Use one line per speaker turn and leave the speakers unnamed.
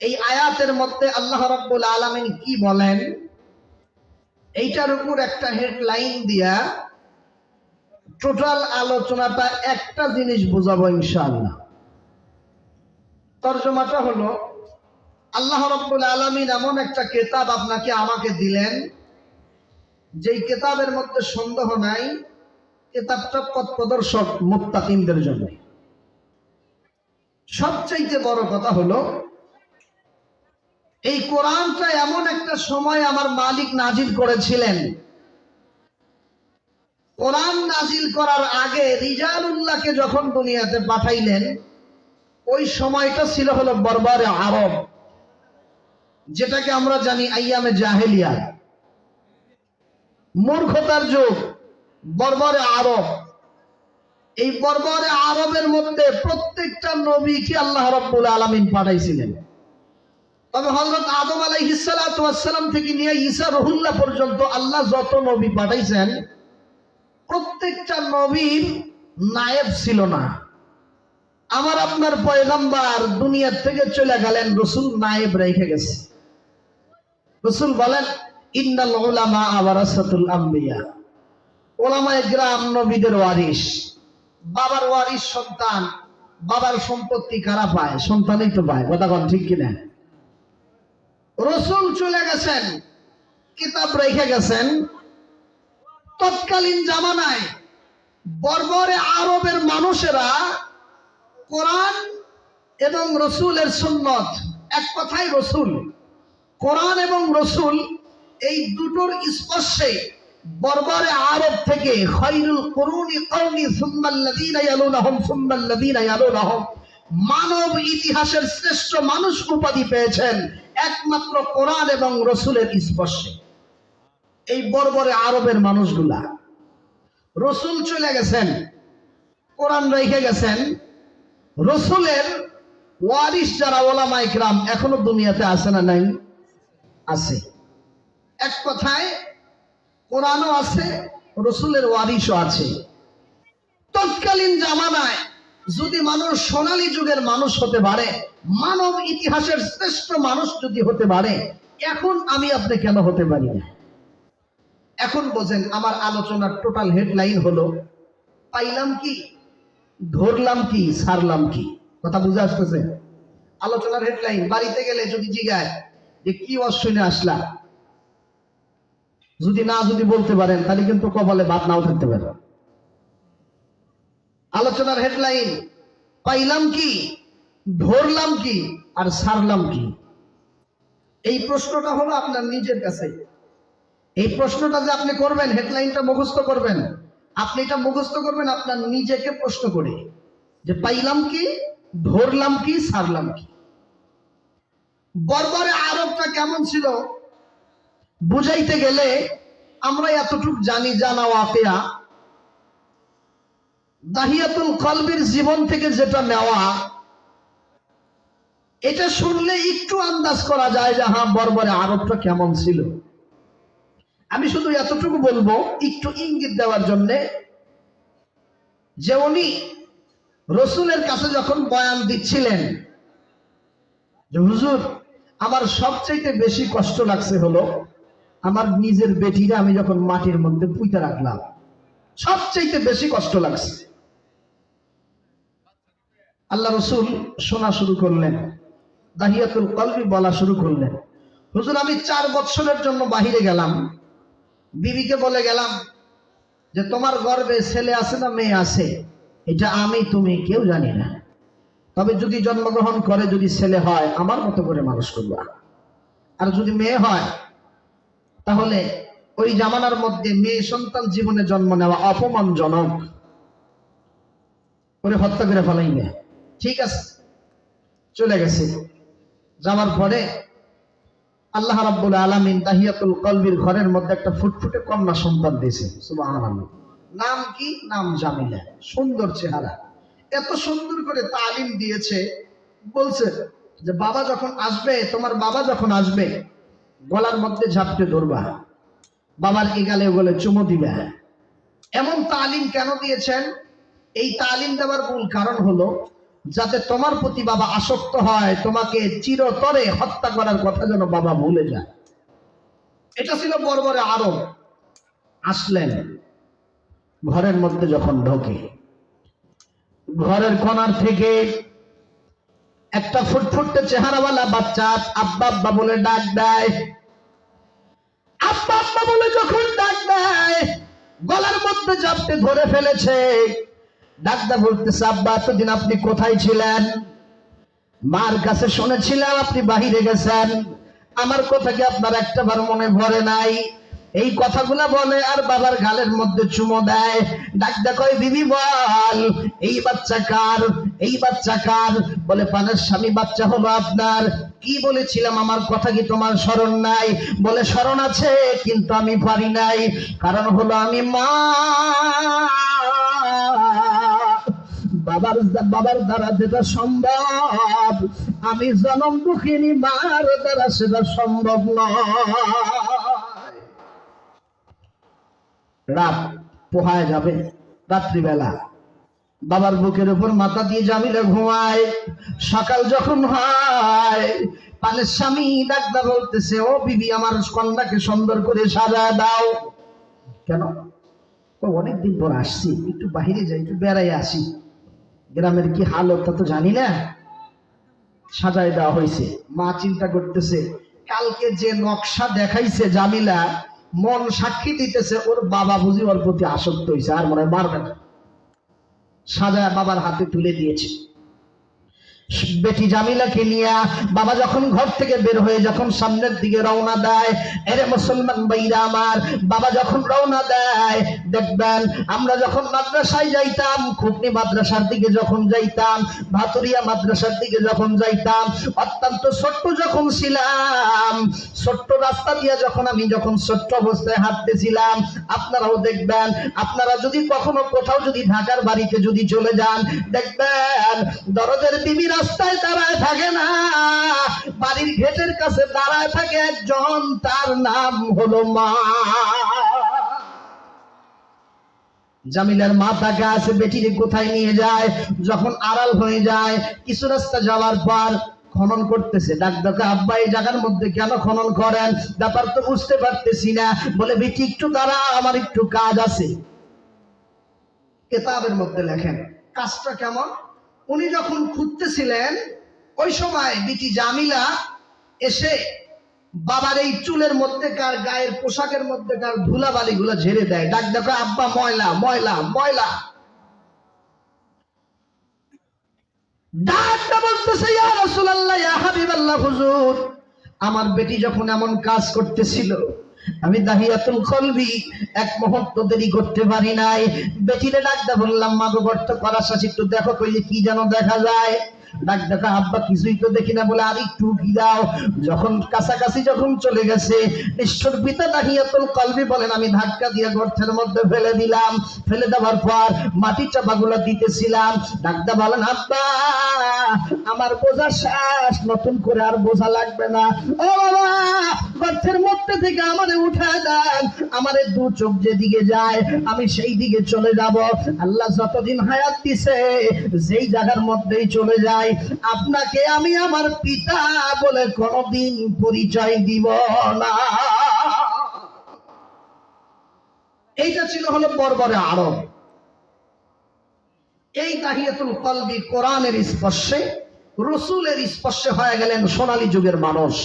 এই আয়াতের মধ্যে আল্লাহ রাব্বুল আলামিন কি বলেন, এইটার উপর একটা হেডলাইন দিয়া টোটাল আলোচনাটা একটা জিনিস বোঝাবো ইনশাআল্লাহ। তরজমাটা হলো, আল্লাহ রাব্বুল আলামিন এমন একটা কিতাব আপনাকে আমাকে দিলেন, যেই কিতাবের মধ্যে সন্দেহ নাই কিতাবটা পথ প্রদর্শক মুত্তাকিনদের জন্য। সবচেয়ে বড় কথা হলো, এই কোরআনটা এমন একটা সময় আমার মালিক নাজিল করেছিলেন। কোরআন নাজিল করার আগে রিজালুল্লাহকে যখন দুনিয়াতে পাঠাইলেন, ওই সময়টা ছিল হলো বরবারে আরব, যেটাকে আমরা জানি আইয়ামে জাহেলিয়া, মূর্খতার যুগ, বরবারে আরব। এই বরবারে আরবের মধ্যে প্রত্যেকটা নবীকে আল্লাহ রাব্বুল আলামিন পাঠাইছিলেন। তবে হযরত আদম আলাইহিস সালাতু ওয়াস সালাম থেকে নিয়ে ঈসা রুহুল্লাহ পর্যন্ত আল্লাহ যত নবী পাঠাইছেন, প্রত্যেকটা নবীর নায়েব ছিল না। আমার আপনার পয়গম্বর দুনিয়া থেকে চলে গেলেন, রাসূল নায়েব রেখে গেছে। রাসূল বলেন, ইন্নাল উলামা ওয়ারাসাতুল আম্বিয়া, উলামায়ে কিরাম নবীদের ওয়ারিস। বাবার ওয়ারিস সন্তান, বাবার সম্পত্তি কারা পায়? সন্তানই তো পায়। কথা বল ঠিক কিনা? রাসূল চলে গেছেন, কিতাব রেখে গেছেন। তৎকালীন জামানায় বর্বরে আরবের মানুষেরা কোরআন এবং রসুলের সুন্নত, এক কথায় রসুল, কোরআন এবং রসুল এই দুটোর স্পর্শে বর্বরে আরব থেকে খায়রুল কুরুনি কওমি সুম্মাল্লাযীনা ইয়ালুনাহুম সুম্মাল্লাযীনা ইয়ালুনাহুম, মানব ইতিহাসের শ্রেষ্ঠ মানুষ উপাধি পেয়েছেন একমাত্র কোরআন এবং রসুলের স্পর্শে। এই বর্বরে আরবের মানুষগুলা, রসুল চলে গেছেন, কোরআন রেখে গেছেন, রসুলের ওয়ারিস যারা ওলামায়ে কিরাম এখনো দুনিয়াতে আছে না নাই? আছে। এক কথায় কোরআনও আছে, রসুলের ওয়ারিসও আছে। তৎকালীন জামানায় যদি মানুষ সোনালী যুগের মানুষ হতে পারে, মানব ইতিহাসের শ্রেষ্ঠ মানুষ যদি হতে পারে, এখন আমি আপনি কেন হতে পারি না? এখন বোঝেন, আমার আলোচনার টোটাল হেডলাইন হলো, পাইলাম কি, ধরলাম কি, ছাড়লাম কি। কথা বুঝে আসতেছে? আলোচনার হেডলাইন। বাড়িতে গেলে যদি জিজ্ঞায় যে কি অশ্বিনে আসলা, যদি বলতে পারেন তাহলে কিন্তু কপালে ভাত নাও থাকতে পারে। আলোচনার হেডলাইন, পাইলাম কি, ধরলাম কি, আর ছাড়লাম কি। এই প্রশ্নটা হলো আপনার নিজের কাছে। এই প্রশ্নটা যে আপনি করবেন, হেডলাইনটা মুখস্থ করবেন, আপনি এটা মুখস্থ করবেন আপনার নিজেকে প্রশ্ন করে, যে পাইলাম কি, ধরলাম কি, ছাড়লাম কি। বর্বরে আরবটা কেমন ছিল বুঝাইতে গেলে আমরা এতটুকু জানি, জানা ওয়াকিয়া, দাহিয়াতুল কলবির জীবন থেকে যেটা নেওয়া, এটা শুনলে একটু আন্দাজ করা যায় যে হ্যাঁ, বর্বরে আরবটা কেমন ছিল। আমি শুধু এতটুকু বলবো একটু ইঙ্গিত দেওয়ার জন্য, যে উনি রসুলের কাছে যখন বয়ান দিচ্ছিলেন যে হুজুর, আমার সবচেয়ে বেশি কষ্ট লাগছে হলো আমার নিজের বেটিরা আমি যখন মাটির মধ্যে পুঁতে রাখলাম, সবচেয়ে বেশি কষ্ট লাগছে। আল্লাহ রসুল শোনা শুরু করলেন, দাহিয়াতুল কলবি বলা শুরু করলেন, হুজুর আমি 4 বছরের জন্য বাহিরে গেলাম, বিবিকে বলে গেলাম যে তোমার গর্ভে ছেলে আছে না মেয়ে আছে, এটা আমি তুমি কেউ জানি না, তবে যদি জন্মগ্রহণ করে, যদি ছেলে হয় আমার মতো করে মানুষ করবা, আর যদি মেয়ে হয় তাহলে ওই জামানার মধ্যে মেয়ে সন্তান জীবনে জন্ম নেওয়া অপমানজনক, করে হত্যা করে ফেলাইবে। ঠিক আছে, চলে গেছে। যাওয়ার পরে আল্লাহ রাব্বুল আলামিন দাহিয়াতুল কলবির ঘরের মধ্যে একটা ফুটফুটে কন্যা সন্তান দিয়েছে। সুবহানাল্লাহ। নাম কি? নাম জামিলা। সুন্দর চেহারা, এত সুন্দর করে তালিম দিয়েছে। বলছে যে বাবা যখন আসবে, তোমার বাবা যখন আসবে, গলার মধ্যে ঝাপটে ধরবা, বাবার এগালে ওগলে চুমো দিবে। এমন তালিম কেন দিয়েছেন? এই তালিম দেওয়ার মূল কারণ হলো যাতে তোমার প্রতি বাবা আসক্ত হয়, তোমাকে চিরতরে হত্যা করার কথা যেন বাবা ভুলে যায়। এটা ছিল বর্বরে আরব। আসলেন ঘরের মধ্যে, যখন ঢোকে ঘরের কোণার থেকে একটা ফুটফুটে চেহারাওয়ালা বাচ্চা আব্বা আব্বা বলে ডাক দেয়। আব্বা আব্বা বলে যখন ডাক দেয়, গলার মধ্যে জাপটে ধরে ফেলেছে। ডাকদা বলতেছে, আব্বা এতদিন আপনি কোথায় ছিলেন? মার কাছে শুনেছিলাম আপনি বাহিরে গেছেন, আমার কথা কি আপনার একটাবার মনে পড়ে নাই? এই কথাগুলা বলে আর বাবার গালের মধ্যে চুমো দেয়। ডাকদা কয়, বিবি বল, এই বাচ্চা কার? এই বাচ্চা কার? বলে, পানের স্বামী বাচ্চা হলো আপনার। কি বলেছিলাম আমার কথা কি তোমার স্মরণ নাই? বলে, স্মরণ আছে কিন্তু আমি পারি নাই। কারণ হলো আমি মা, বাবার দ্বারা যেটা সম্ভব, আমি জনম দুঃখিনী মার দ্বারা সেটা সম্ভব নয়। রাত পোহায় যাবে, রাত্রিবেলা বাবার বুকের উপর মাথা দিয়ে জামিলা ঘুমায়। সকাল যখন হয়, পানের স্বামী ডাকদা বলতেছে, ও বিবি, আমার কন্যাকে সুন্দর করে সাজায় দাও। কেন? অনেকদিন পর আসছি, একটু বাহিরে যাই, একটু বেড়াই আসি, গ্রামের কি হালত তা তো জানি না। সাজায় দেওয়া হয়েছে। মা চিন্তা করতেছে, কালকে যে নকশা দেখাইছে জামিলা, মন সাক্ষী দিতেছে ওর বাবা বুঝি ওর প্রতি আসক্ত হয়েছে, আর মনে হয় মারবে না। সাজায় বাবার হাতে তুলে দিয়েছে। বেটি জামিলাকে নিয়ে বাবা যখন ঘর থেকে বের হয়ে যখন সামনের দিকে রওনা দেয়, এরে মুসলমান ভাইরা আমার, বাবা যখন রওনা দেয়, দেখবেন আমরা যখন মাদ্রাসায় যাইতাম, খুকনি মাদ্রাসার দিকে যখন যাইতাম, ভাতুরিয়া মাদ্রাসার দিকে যখন যাইতাম, অত্যন্ত ছোট্ট যখন ছিলাম, ছোট্ট রাস্তা দিয়ে যখন আমি ছোট্ট অবস্থায় হাঁটতেছিলাম, আপনারাও দেখবেন, আপনারা যদি কখনো কোথাও যদি ঢাকার বাড়িতে যদি চলে যান, দেখবেন দরজের বিবি রাস্তায় দাঁড়ায় থাকে না, বাড়ির গেটের কাছে দাঁড়ায় থাকে একজন, তার নাম হলো মা। জামিলার মা তাকে আছে, বেটিরে কোথায় নিয়ে যায়? যখন আড়াল হয়ে যায়, কিছু রাস্তা যাওয়ার পর খনন করতেছে। ডাকদাকে, আব্বা এই জায়গার মধ্যে কেন খনন করেন? ব্যাপার তো বুঝতে পারতেছি না। বলে, বেটি একটু দাঁড়া, আমার একটু কাজ আছে। কিতাবের মধ্যে লেখেন কাজটা কেমন। উনি যখন খুঁজতেছিলেন, ওই সময় বিটি জামিলা এসে বাবার এই চুলের মধ্যেকার, গায়ের পোশাকের মধ্যেকার ধুলাবালি গুলা ঝেড়ে দেয়। ডাক দেখো, আব্বা ময়লা ময়লা ময়লা। ডাকটা বলতেছে, ইয়া রাসূলুল্লাহ, ইয়া হাবিবাল্লাহ, হুজুর, আমার বেটি যখন এমন কাজ করতেছিল, আমি দাহিয়াতুল কলবি এক মুহূর্ত দেরি করতে পারি নাই। বেটিরে ডাকটা বললাম, মা গো, গর্ত করার সাথে একটু দেখো কইলে কি যেন দেখা যায়। ডাক দেখা, আব্বা কিছুই তো দেখি না। বলে, আর একটু কি দাও। যখন কাছাকাছি যখন চলে গেছে, নিষ্ঠুর পিতা দাহিয়াতুল কলবি বলেন, আমি ধাক্কা দিয়ে গর্তের মধ্যে ফেলে দিলাম। ফেলে দেওয়ার পর মাটির চাপাগুলো দিতেছিলাম। ডাকটা বলেন, আব্বা আমার বোঝা শেষ, নতুন করে আর বোঝা লাগবে না। ও বাবা, গর্তের মধ্যে থেকে আমারে উঠা দেন, আমারে দু চোখ যেদিকে যায় আমি সেই দিকে চলে যাব। আল্লাহ যতদিন হায়াত দিছে, যেই জায়গার মধ্যেই চলে যায়, আপনাকে আমি আমার পিতা বলে কোনদিন পরিচয় দিব না। এইটা ছিল হলো বর্বরে আরব। এই দাহিয়াতুল কলবি কোরআনের স্পর্শে, রসুলের স্পর্শে হয়ে গেলেন সোনালী যুগের মানুষ।